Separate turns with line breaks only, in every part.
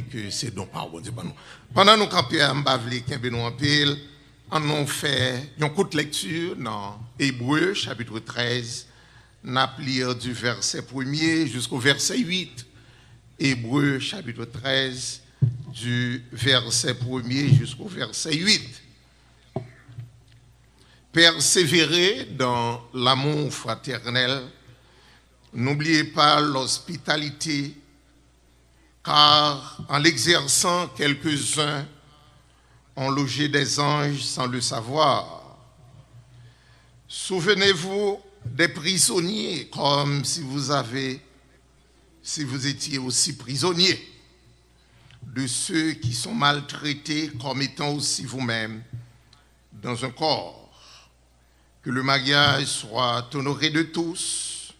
que c'est don par bon Dieu. Pendant nous camper à Mbavli, nous en pile, on a fait une courte lecture dans Hébreux, chapitre 13, n'a lire du verset 1er jusqu'au verset 8. Hébreux, chapitre 13, du verset 1er jusqu'au verset 8. Persévérez dans l'amour fraternel. N'oubliez pas l'hospitalité, car en l'exerçant, quelques-uns ont logé des anges sans le savoir. Souvenez-vous des prisonniers, comme si vous étiez aussi prisonniers, de ceux qui sont maltraités comme étant aussi vous-même dans un corps. Que le mariage soit honoré de tous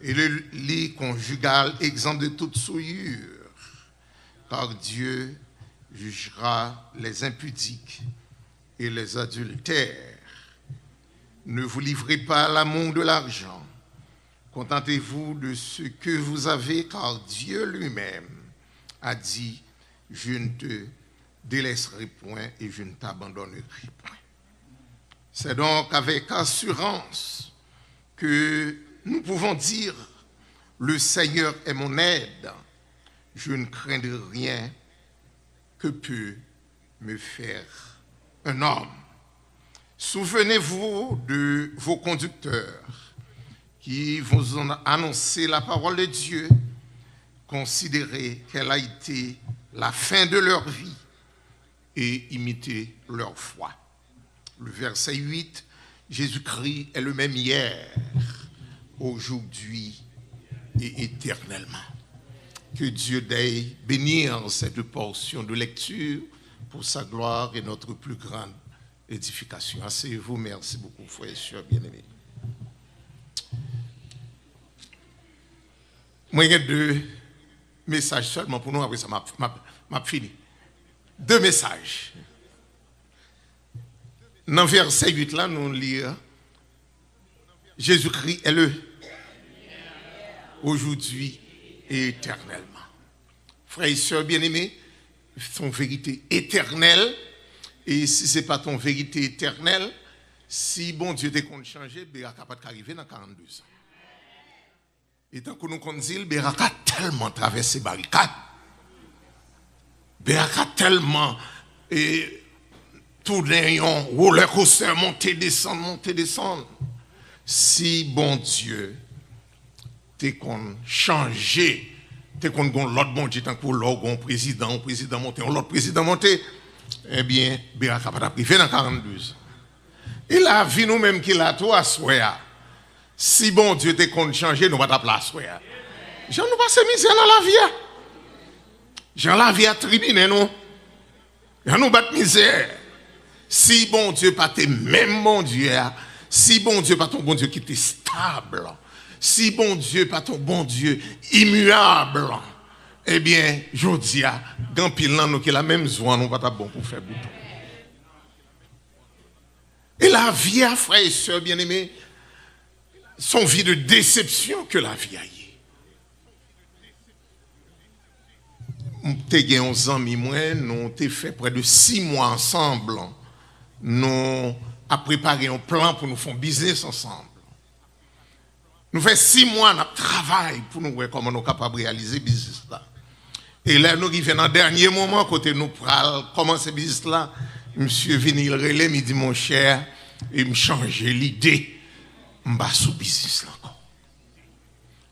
et le lit conjugal exempt de toute souillure, car Dieu jugera les impudiques et les adultères. Ne vous livrez pas à l'amour de l'argent. Contentez-vous de ce que vous avez, car Dieu lui-même a dit, je ne te délaisserai point et je ne t'abandonnerai point. C'est donc avec assurance que nous pouvons dire, le Seigneur est mon aide, je ne crains de rien que peut me faire un homme. Souvenez-vous de vos conducteurs qui vous ont annoncé la parole de Dieu. Considérez qu'elle a été la fin de leur vie et imitez leur foi. Le verset 8, Jésus-Christ est le même hier, aujourd'hui et éternellement. Que Dieu daigne bénir cette portion de lecture pour sa gloire et notre plus grande édification. Asseyez-vous, merci beaucoup, frères et sœurs bien-aimés. Moi, il y a 2 messages seulement pour nous, après ça m'a fini. 2 messages. Dans le verset 8, là, nous lisons Jésus-Christ est le aujourd'hui et éternellement. Frères et sœurs bien-aimés, son vérité éternelle, et si ce n'est pas ton vérité éternelle, si bon Dieu t'est qu'on changer, il est capable d'arriver dans 42 ans. Et tant que nous qu'on dit, il a tellement traversé les barricades, il a tellement tout d'un roller coaster, monter, descendre. Si bon Dieu t'es qu'on changer, t'es qu'on l'autre bon Dieu tant que l'autre président monter, l'autre président monter, eh bien, il est capable d'arriver dans 42 ans. Et la vie nous-mêmes qui l'a toi, soya. Si bon Dieu t'es qu'on changer, nous va ta place, soya. Jean nous passe misère dans la vie. Jean la vie à tribune, non? Jean nous bat misère. Si bon Dieu pas tes même bon Dieu, si bon Dieu pas ton bon Dieu qui est stable, si bon Dieu pas ton bon Dieu immuable, eh bien, je dis à Gampil nous qui la même joie, nous pas bon pour faire bouton. Et la vie, frères et sœurs bien-aimés, son vie de déception que la vie a eu. T'es 11 ans, nous t'ai fait près de 6 mois ensemble. Nous avons préparé un plan pour nous faire un business ensemble. Nous faisons 6 mois de travail pour nous voir comment nous sommes capables de réaliser ce business là. Et là, nous arrivons dans le dernier moment, côté nous commencer ce business là, monsieur venu le relais, il dit mon cher, il me change l'idée, je vais sous business là encore.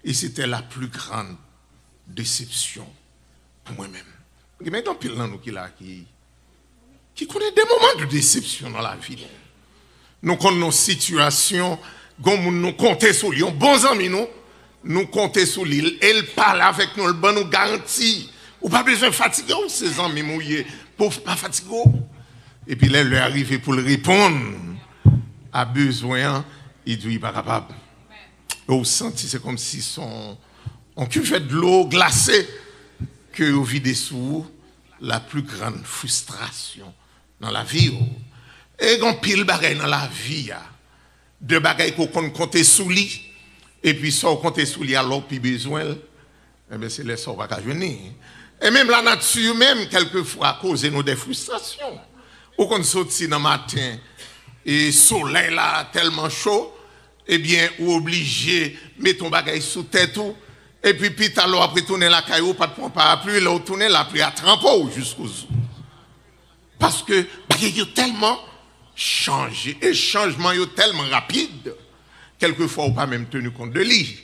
Et c'était la plus grande déception pour moi-même. Il y a pile dans nous qui connaît des moments de déception dans la vie. Nous connaissons nos situations, nous comptons sur lui, bons amis nous comptons sur lui, elle parle avec nous, elle nous garantit. Ou pas besoin de fatiguer, ces amis mouillés, pour pas fatiguer. Et puis là, il est arrivé pour le répondre à besoin, il dit, il n'est pas capable. Vous sentez, c'est comme si on cuvette de l'eau glacée que vous videz sous la plus grande frustration dans la vie. Et quand pile bagaille dans la vie, deux bagailles qu'on compte sous lui, et puis ça on compte sous lui alors puis besoin, eh bien c'est les sorts pas venir. Et même la nature, même, quelquefois, cause nous des frustrations. Ou qu'on sortit dans le matin, et soleil là, tellement chaud, eh bien, ou obligé de mettre ton bagage sous tête, et puis alors après tourner la caillou, pas de point parapluie, là, tourner la pluie à trempeau jusqu'au zoo. Parce que, bagage est tellement changé, et changement est tellement rapide, quelquefois, on pas même tenu compte de lui.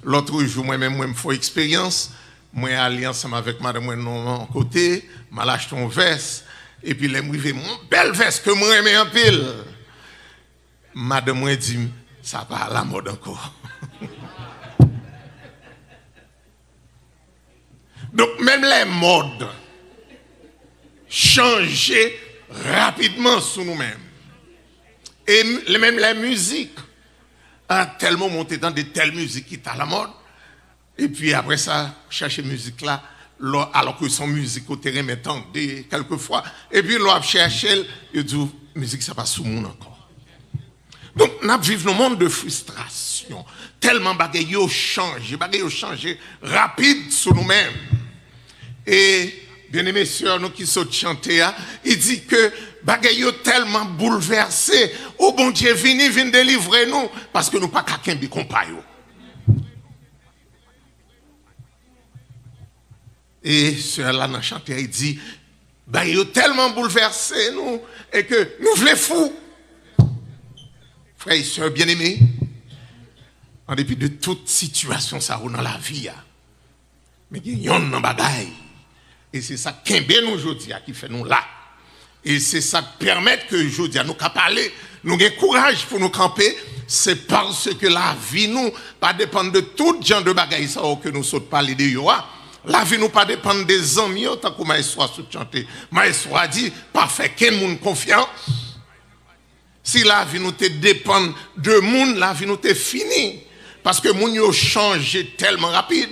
L'autre jour, moi-même, moi, me fais expérience. Moi, allé ensemble avec madame, moi, non, côté, m'a acheté un veste. Et puis, les m'rivé, mon belle veste que moi, aimé en pile. Madame, moi, dit, ça va à la mode encore. Donc, même les modes changer rapidement sur nous-mêmes. Et même la musique a tellement monté dans de telles musiques qui sont à la mode. Et puis après ça, chercher musique là, alors que son musique au terrain m'étend quelquefois. Et puis l'on cherche, il dit, musique ça passe sous monde encore. Donc nous vivons dans un monde de frustration. Tellement bagaille ont changé rapide sur nous-mêmes. Et bien aimés sœurs, nous qui sommes chantés, il dit que bagaille tellement bouleversé. Oh bon Dieu, viens délivrer nous parce que nous pas quelqu'un qui compagnon. Et cela dans chanté, il dit, bah, il est tellement bouleversé, nous, et que nous voulons fous. Frères et sœurs bien-aimés, en dépit de toute situation, ça dans la vie, mais il y a un bagaille. Et c'est ça qui est bien aujourd'hui, qui fait nous là. Et c'est ça qui permet que aujourd'hui, nous avons parlé, nous avons courage pour nous camper, c'est parce que la vie, nous, pas dépendre de tout genre de bagaille, ça, que nous sautons parler de Yoa. La vie nous pas dépendre des amis, tant que Maestro a sous-chanté. Maestro a dit, pas faire qu'un monde confiance. Si la vie nous te dépend de monde, la vie nous te fini. Parce que monde yo changé tellement rapide.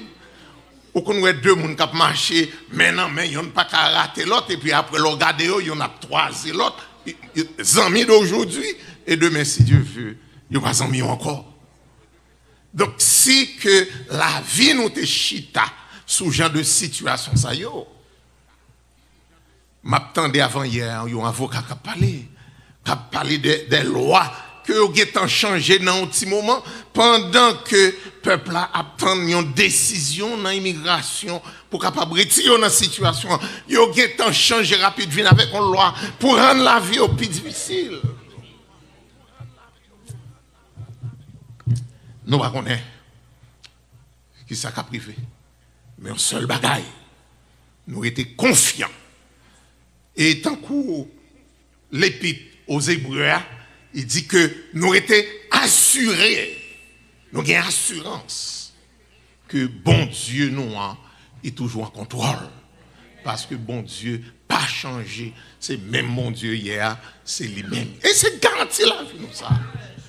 Ou qu'on a deux monde qui marché, maintenant, mais ils n'ont pas qu'à rater l'autre, et puis après, le regarder, il y en a trois et l'autre. Les amis d'aujourd'hui, et demain, si Dieu veut, il n'y a pas amis encore. Donc, si que la vie nous te chita, sous genre de situation ça yo m'attendais avant hier un avocat qui a parlé des lois que ont changé dans un petit moment pendant que le peuple a attend une décision dans l'immigration pour capable retirer dans la situation ils ont changé rapidement avec une loi pour rendre la vie au plus difficile. Nous ne connaissons pas qui ça a privé. Mais un seul bagaille, nous étions confiants. Et tant que l'épître aux Hébreux, il dit que nous étions assurés, nous avons assurance que bon Dieu nous est toujours en contrôle. Parce que bon Dieu pas changé, c'est même bon Dieu hier, c'est lui-même. Et c'est garanti la vie nous ça.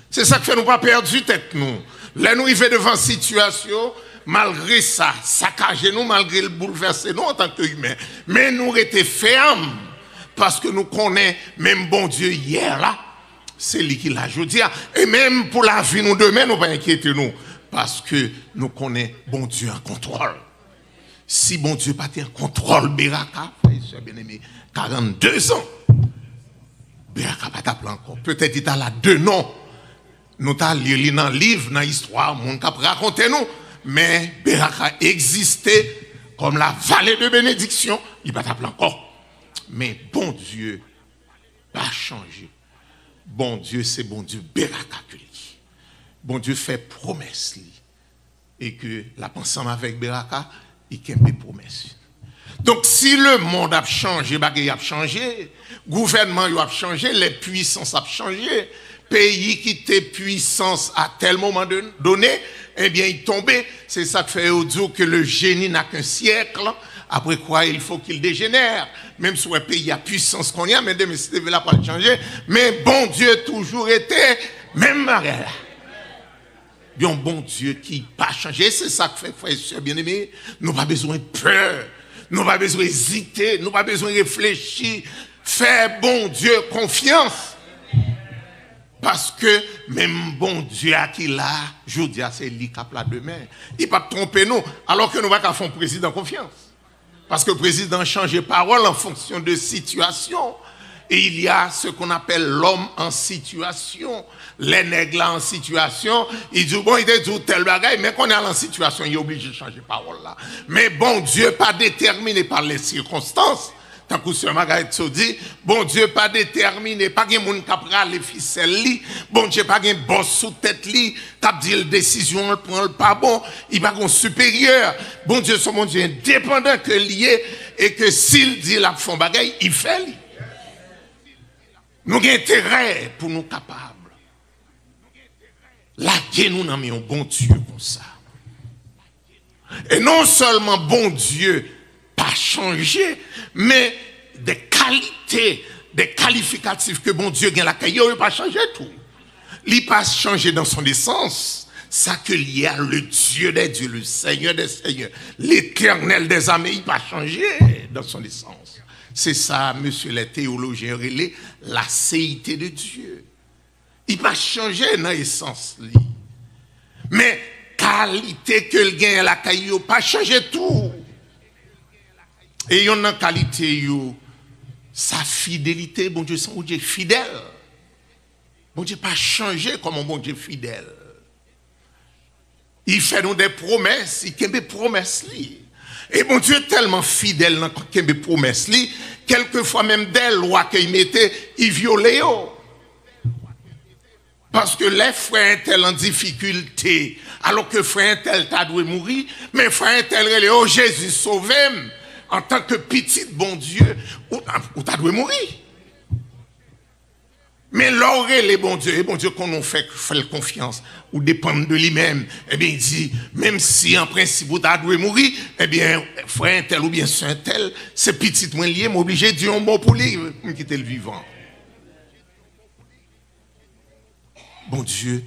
C'est ça qui fait nous pas perdu tête nous. Là nous arrivons devant situation. Malgré ça, saccager nous, malgré le bouleverser nous en tant qu'humains, mais nous restons fermes parce que nous connaissons même bon Dieu hier là, c'est lui qui l'a jeudi. Et même pour la vie nous demain, nous ne pas inquiéter nous parce que nous connaissons bon Dieu en contrôle. Si bon Dieu pas en contrôle, Beraka, frère bien-aimé, 42 ans, Beraka pas t'appeler encore. Peut-être il a là deux noms. Nous t'as lu dans le livre, dans l'histoire, mon cap raconter nous. Mais Beraka existait comme la vallée de bénédiction, il va t'appeler encore. Mais bon Dieu pas changé. Bon Dieu, c'est bon Dieu Beraka que lui. Bon Dieu fait promesse lui. Et que la ensemble avec Beraka, il a des promesses. Donc si le monde a changé, bagay a changé, gouvernement a changé, les puissances ont changé, pays qui était puissance à tel moment donné, eh bien, il tombait. C'est ça qui fait dire que le génie n'a qu'un siècle. Après quoi, il faut qu'il dégénère. Même si le pays a puissance qu'on y a, mais demain, c'est là pour changer. Mais bon Dieu toujours été même mariage. Bien, bon Dieu qui n'a pas changé. C'est ça que fait, frères et sœurs bien-aimés. Nous n'avons pas besoin de peur. Nous n'avons pas besoin d'hésiter. Nous n'avons pas besoin de réfléchir. Faire bon Dieu confiance. Parce que même bon Dieu à qui là, je dis c'est lui qui a demain. Il ne peut pas tromper nous, alors que nous ne pouvons pas faire un président confiance. Parce que le président change parole en fonction de situation. Et il y a ce qu'on appelle l'homme en situation. Les nègres là en situation, ils disent, bon, il dit tel bagaille, mais qu'on est en situation, il est obligé de changer parole là. Mais bon Dieu, pas déterminé par les circonstances. Tant que M. Margaret se dit, bon Dieu pas déterminé, pas de monde qui a les ficelles li, bon Dieu pas de boss sous tête li, t'as dit la décision, le prend pas bon, il pas un supérieur. Bon Dieu, son mon Dieu indépendant que lié et que s'il dit la fond bagaille, il fait li. Nous avons intérêt pour nous capables. Là, nous avons mis un bon Dieu comme ça. Et non seulement bon Dieu, pas changé, mais des qualités, des qualificatifs que bon Dieu gagne la caille, il n'a pas changé tout. Il n'a pas changé dans son essence. Ça que il y a le Dieu des dieux, le Seigneur des seigneurs, l'éternel des armées, il n'a pas changé dans son essence. C'est ça, monsieur les théologiens, la séité de Dieu. Il n'a pas changé dans l'essence. Mais qualité que le gagne la caille, il n'a pas changé tout. Et il y a une qualité, sa fidélité, bon Dieu, son Dieu fidèle. Bon Dieu pas changé comme un bon Dieu fidèle. Il fait nous des promesses, il fait des promesses. Et bon Dieu est tellement fidèle dans les promesses, quelquefois même des lois qu'il mettait, il violait. Parce que les frères étaient en difficulté, alors que frère tel t'a dû mourir, mais frère tel relé, oh Jésus sauve-moi. En tant que petit bon Dieu, ou t'as dû mourir. Mais l'aurait les bon Dieu, et bon Dieu qu'on nous fait confiance, ou dépend de lui-même, eh bien il dit, même si en principe vous t'as dû mourir, eh bien frère tel ou bien soeur tel, c'est petit moins lié, m'obligé de dire un mot pour lui, pour quitter le vivant. Bon Dieu,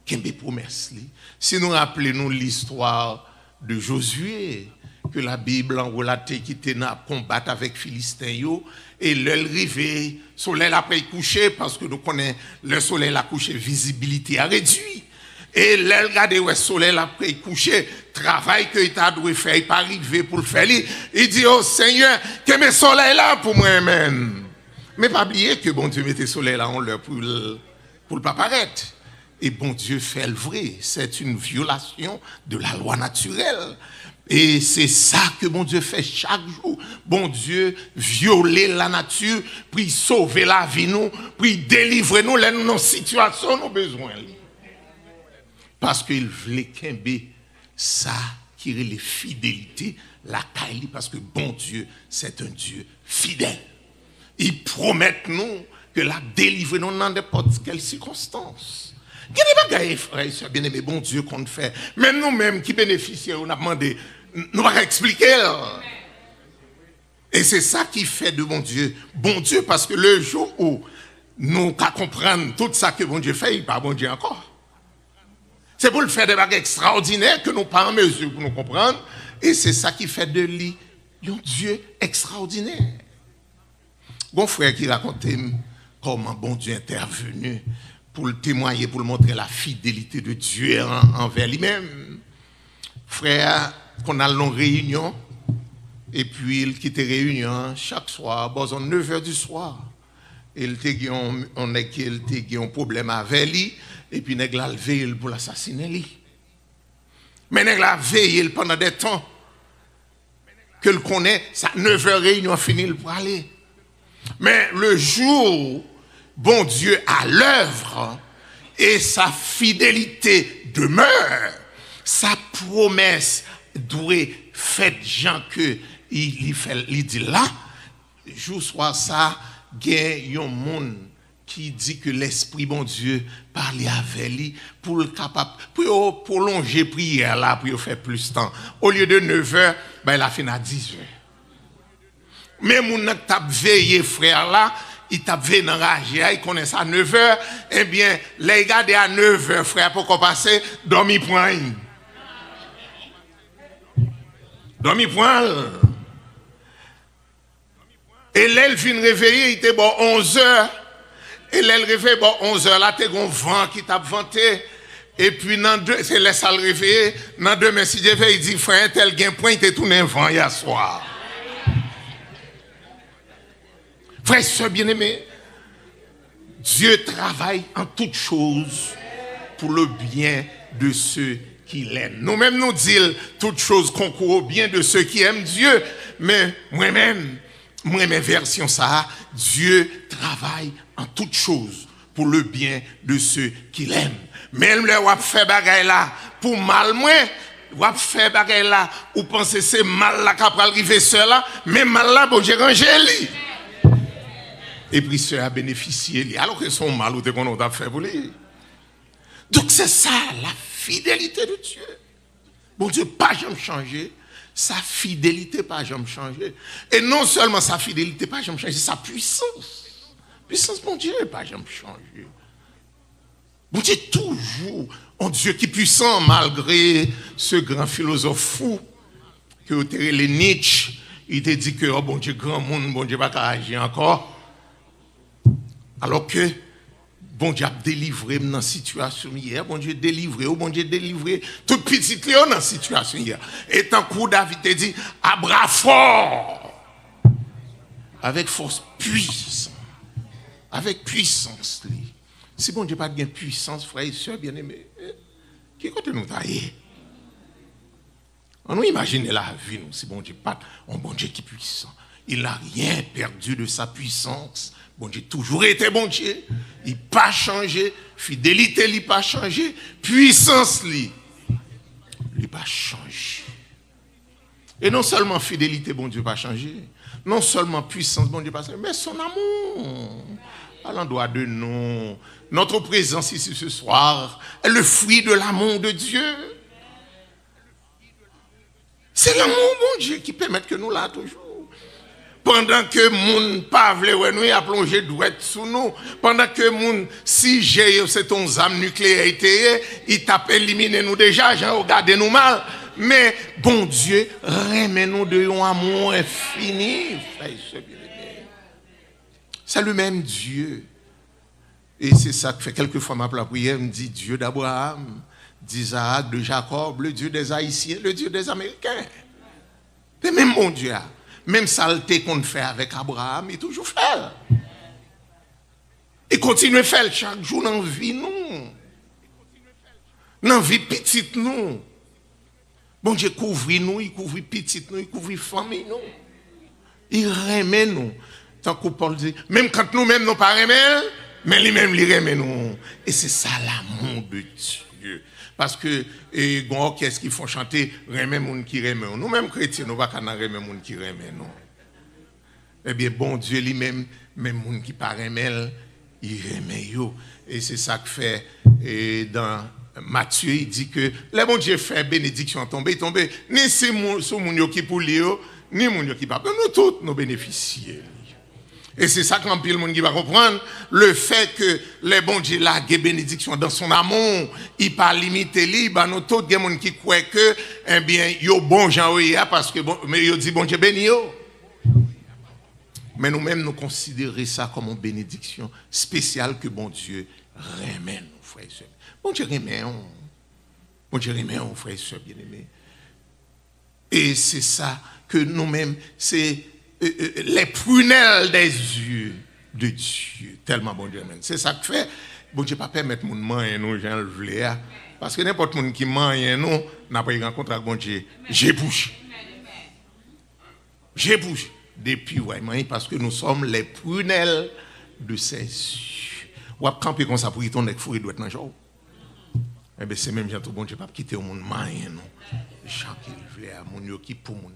qu'est-ce que promesse li? Si nous rappelons l'histoire de Josué, que la Bible en relate qui était dans combattre avec Philistins et le rivé, soleil après couché parce que nous connaissons le soleil a couché, visibilité a réduit. Et le regarder le soleil après couché, travail que il a dû faire, il pas arrivé pour le faire. Il dit oh Seigneur, que mes soleil là pour moi-même. Mais pas oublier que bon Dieu mettait soleil là en l'heure pour le pas paraître. Et bon Dieu fait le vrai, c'est une violation de la loi naturelle. Et c'est ça que bon Dieu fait chaque jour. Bon Dieu violer la nature, puis sauver la vie nous, puis délivrer nous dans nos situations, nos besoins. Parce qu'il voulait qu'il y ait ça qui est la fidélité, la caille, parce que bon Dieu, c'est un Dieu fidèle. Il promet nous que la délivrer nous dans n'importe quelle circonstance. Il y a des bagages, frères et sœurs, bien aimé, bon Dieu qu'on fait. Même nous-mêmes qui bénéficions, on a demandé, nous allons expliquer. Et c'est ça qui fait de bon Dieu, parce que le jour où nous comprenons tout ça que bon Dieu fait, il n'est pas bon Dieu encore. C'est pour le faire des bagages extraordinaires que nous ne sommes pas en mesure pour nous comprendre. Et c'est ça qui fait de lui un Dieu extraordinaire. Bon frère qui racontait comment bon Dieu est intervenu pour le témoigner, pour le montrer la fidélité de Dieu envers lui-même. Frère, qu'on a une réunion, et puis il quitte la réunion chaque soir, à 9h du soir. Il a un problème avec lui, et puis il a veillé pour l'assassiner lui. Mais il a veillé pendant des temps que le connaît, ça 9h réunion finie pour aller. Mais le jour bon Dieu à l'œuvre et sa fidélité demeure, sa promesse doit faire gens que il dit là, jour soir ça, il y a un monde qui dit que l'esprit bon Dieu parlait avec lui pour le capable pour prolonger prière là pour faire plus de temps. Au lieu de 9h, ben il a fini à 10h. Mais mon t'a veillé frère là, il t'a veillé dans la il connaît ça à 9h, eh bien les gars à 9h frère pourquoi passer dormi point. Dormi point. Et l'elle vient réveiller, il était bon 11h. Et l'elle réveille bon 11h là, t'es un vent qui t'a vanté. Et puis c'est laisse le réveiller, dans demain si Dieu il dit frère tel gain point il était tourné un vent hier soir. Frères et sœurs bien-aimés, Dieu travaille en toutes choses pour le bien de ceux qui l'aiment. Nous-mêmes nous disons toutes choses concourent au bien de ceux qui aiment Dieu. Mais moi-même, version ça, Dieu travaille en toutes choses pour le bien de ceux qui l'aiment. Même le wap fait bagay là pour mal moi, wap fait bagay là ou pensez c'est mal là qu'après arriver seul là, mais mal là bon Dieu rangé lui. Et puis ça a bénéficié lui alors que son mal ou te qu'on a fait pour lui. Donc c'est ça la fidélité de Dieu. Bon Dieu pas jamais changé, sa fidélité pas jamais changé. Et non seulement sa fidélité pas jamais changé, sa puissance. Puissance bon Dieu pas jamais changé. Bon Dieu toujours un Dieu qui est puissant malgré ce grand philosophe fou que les Nietzsche, il te dit que oh bon Dieu grand monde, bon Dieu pas agir encore. Alors que bon Dieu a délivré dans la situation hier, bon Dieu délivré, bon Dieu délivré tout petit Léon dans la situation hier. Et tant que David te dit à bras fort, avec force puissante, avec puissance. Si bon Dieu pas de puissance, frères et sœurs bien-aimés, qui côté nous tailler? On nous imagine la vie, nous, si bon Dieu pas un bon Dieu qui est puissant. Il n'a rien perdu de sa puissance. Bon Dieu toujours été bon Dieu. Il n'a pas changé. Fidélité, il n'a pas changé. Puissance, il n'a pas changé. Et non seulement fidélité, bon Dieu, pas changé. Non seulement puissance, bon Dieu, pas changé. Mais son amour. À l'endroit de nous, notre présence ici ce soir est le fruit de l'amour de Dieu. C'est l'amour, bon Dieu, qui permet que nous là toujours. Pendant que moun pa vle wè nous a plongé douette sous nous, pendant que moun si j'ai c'est ton âme nucléaire il t'a éliminé nous déjà, j'ai regardé nous mal, mais bon Dieu remet nous de un amour infini, c'est le même Dieu. Et c'est ça que fait quelquefois ma prière me dit Dieu d'Abraham, d'Isaac, de Jacob, le Dieu des Haïtiens, le Dieu des Américains. Et même mon Dieu, même saleté qu'on fait avec Abraham, il toujours fait. Il continue à faire chaque jour dans la vie, nous. Dans la vie petite, nous. Bon Dieu couvre nous, il couvre petite nous, il couvre famille, nous. Il remet nous. Tant que Paul dit, même quand nous-mêmes nous pas remet, mais lui-même il remet nous. Et c'est ça l'amour de Dieu. Parce que les orchestres qui font chanter remet moun qui remet nous. Nous-mêmes chrétiens, nous ne pouvons pas remet moun qui remet nous. Eh bien, bon Dieu lui-même, même moun qui pas remet, il remet yo. Et c'est ça que fait dans Matthieu, il dit que le bon Dieu fait bénédiction tomber, ni c'est moun qui pour lui, ni moun qui pas. Nous tous nous bénéficier. Et c'est ça qu'un pile monde qui va comprendre, le fait que les bons Dieu la bénédiction dans son amour, il pas limité li, bah nous tous des monde qui croient que eh bien yo bon gens parce que bon mais yo dit bon Dieu béni yo. Mais nous-mêmes nous considérer ça comme une bénédiction spéciale que bon Dieu remet nous frères et sœurs. Bon Dieu remet on. Bon Dieu remet on frères et sœurs bien-aimés. Et c'est ça que nous-mêmes c'est les prunelles des yeux de Dieu. Tellement bon Dieu. C'est ça que fait. Bon Dieu pas permettre moun manger nous Jean le vle parce que n'importe moun qui mange nous n'a pas eu rencontre avec bon Dieu. J'ai bouche. Depuis ouais parce que nous sommes les prunelles de ses yeux. Ou ap camper comme ça pour y ton nek fou doit être dans jour. Eh ben c'est même Jean tout bon Dieu pas quitter au monde manger nous. Jean qui vle moun yo qui pour moun.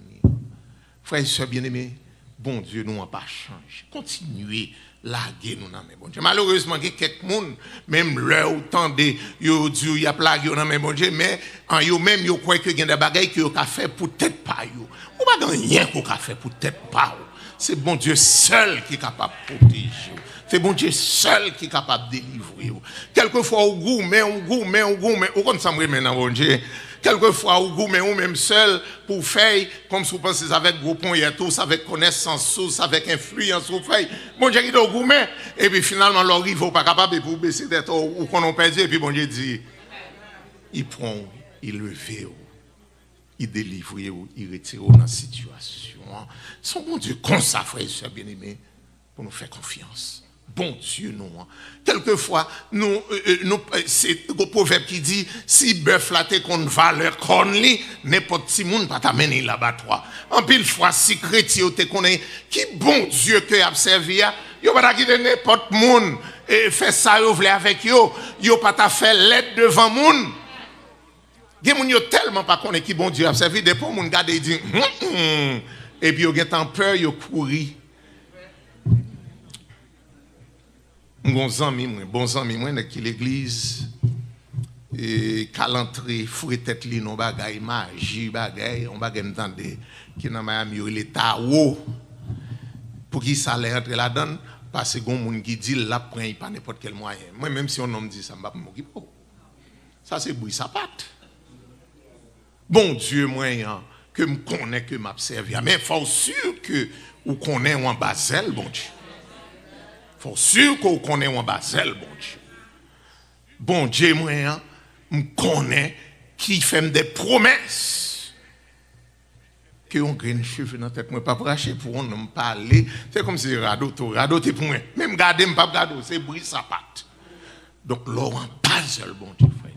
Frères et sœurs bien-aimés, bon Dieu nous n'a pas changé. Continuez laguer nous dans mes bon Dieu. Malheureusement, il y a quelques monde même leur autant de yo Dieu y a plagué dans mes bon Dieu, mais en yo même yo croit que il y a des bagailles que yo ka fait pour tête pas yo. Ou pas rien qu'on ka fait pour tête pas. C'est bon Dieu seul qui est capable de protéger. C'est bon Dieu seul qui est capable de délivrer. Quelquefois au goût, mais au compte ça me remet dans bon Dieu. Quelquefois au goût, mais ou même seul pour faire, comme si vous pensez avec gros pont, tous avec connaissance, avec influence, vous faites. Bon Dieu, il est au goût, mais, et puis finalement, leur rive n'est pas capable pour baisser d'être ou qu'on a perdu, et puis bon Dieu dit, il prend, il le fait, il délivre, il retire dans la situation. Son bon Dieu, comme ça, frère et soeur bien-aimé, pour nous faire confiance. Bon Dieu, nous. Quelquefois, c'est le proverbe qui dit, si bœuf là t'es qu'on valeur qu'on lit, n'importe si monde pas t'amener l'abattoir. En pile fois, si chrétien t'es qu'on est, qui bon Dieu que a servi, yo pas quitter n'importe monde et fait ça yo vle avec yo pas ta fait l'aide devant monde. Gen moun yo tellement pas connaît qui bon Dieu a servi, des pour moun garder dit et puis yo gen tant peur yo courir. Bon ami moi qui l'église et calentrer fouet tête li non bagay magie bagay on bagay entendre qui dans Miami l'état haut pour qui ça aller entrer là-dedans parce que gon moun qui dit la prend pas n'importe quel moyen moi même si on homme dit ça m'pa m'occuper ça c'est bruit ça patte bon Dieu moyen que me connaît que m'observe mais faut sûr que ou connaît en Basel bon Dieu. Faut sûr qu'on connaît un Basel, bon Dieu. Bon Dieu, moi, je connais qui fait des promesses. Que on gagne cheveux dans la tête, moi, pas bracher pour on me parler. C'est comme si radeau t'es pour moi. Même garder, je pas garder, c'est bris sa patte. Donc, là, un Basel, bon Dieu, frère.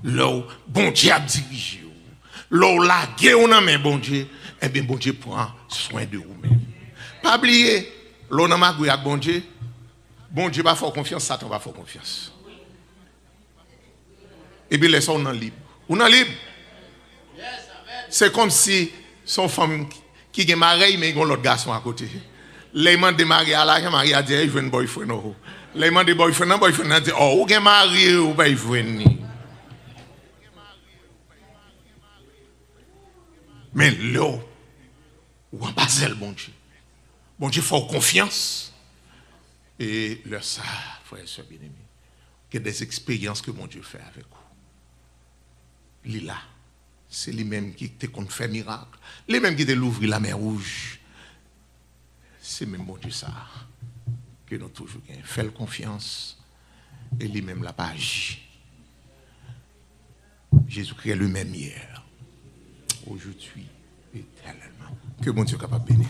Là, bon Dieu a dirigé. Là, la guerre, on a mis, bon Dieu. Eh bien, bon Dieu prend soin de vous-même. Pas oublier. L'on a magoué avec bon Dieu va faire confiance, Satan va faire confiance. Et puis laisse on en libre. On en libre. C'est comme si son femme qui est mariée mais il y a l'autre garçon à côté. Les gens de mariés à la marié a dit il veut un boyfriend. Les gens de boyfriend a dit oh ou est marié ou pas il veut ni. Mais là ou en Basel bon Dieu. Bon Dieu, il faut confiance. Et le ça, frère et soeur bien-aimés, que des expériences que mon Dieu fait avec vous. Lui là, c'est lui-même qui te fait miracle. Lui-même qui te l'ouvre la mer rouge. C'est même mon Dieu ça. Que nous toujours fait confiance. Et lui-même l'a pas agi. Jésus-Christ est lui-même hier. Aujourd'hui, éternellement. Que mon Dieu est capable de bénir.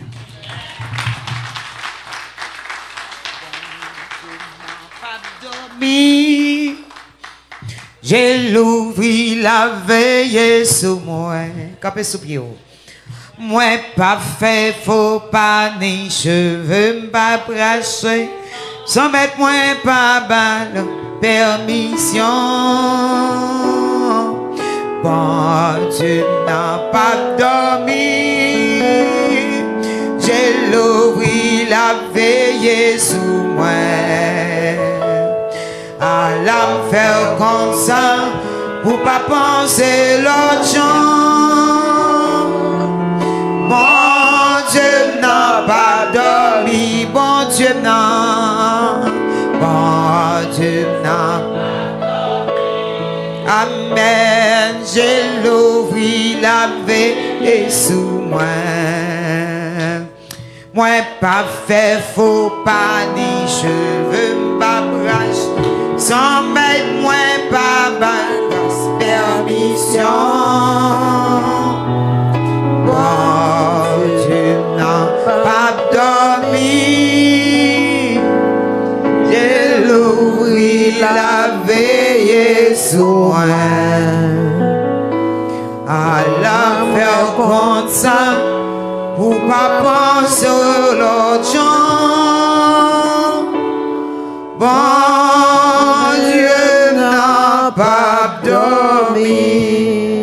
J'ai l'ouvri la veille sous moi. Capé sous pied. Moi pas fait faux pas ni cheveux pas braché. Sans mettre moi pas balle permission. Bon Dieu n'a pas dormi. J'ai l'ouvri la veille sous moi. À la faire comme ça pour pas penser l'autre gens. Bon Dieu n'a pas dormi, bon Dieu n'a, bon Dieu n'a. Amen, j'ai l'ouvri la veille sous moi. Moi pas fait faux pas ni cheveux pas brache. Sans mettre moi pas basse permission. Bon Dieu n'a pas dormi. J'ai l'ouvri la veille sous moi. À la faire comme ça pour pas penser l'autre gens. Bon Dieu n'a pas dormi.